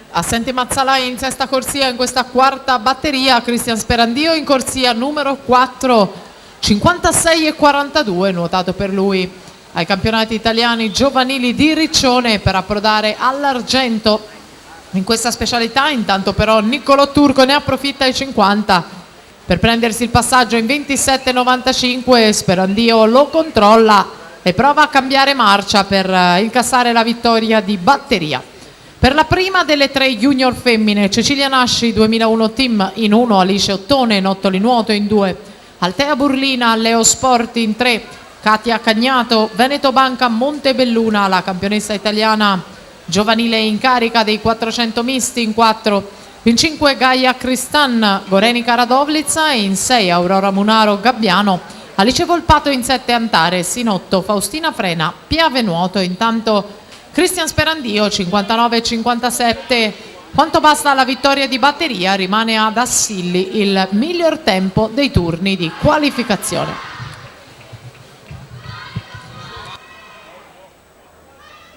Assente Mazzalai in sesta corsia in questa quarta batteria, Cristian Sperandio in corsia numero 4, 56,42 nuotato per lui ai campionati italiani giovanili di Riccione per approdare all'argento in questa specialità. Intanto però Niccolò Turco ne approfitta ai 50 per prendersi il passaggio in 27,95. Sperandio lo controlla e prova a cambiare marcia per incassare la vittoria di batteria. Per la prima delle tre junior femmine, Cecilia Nasci 2001 team in 1, Alice Ottone Nottoli Nuoto in 2, Altea Burlina Leo Sport in 3, Katia Cagnato Veneto Banca Montebelluna, la campionessa italiana giovanile in carica dei 400 misti in 4, in 5 Gaia Cristan Gorenica Radovlica e in 6 Aurora Munaro Gabbiano, Alice Volpato in 7 Antares, in 8 Faustina Frena Piave Nuoto. Intanto Cristian Sperandio 59,57. Quanto basta alla vittoria di batteria, rimane ad Assilli il miglior tempo dei turni di qualificazione.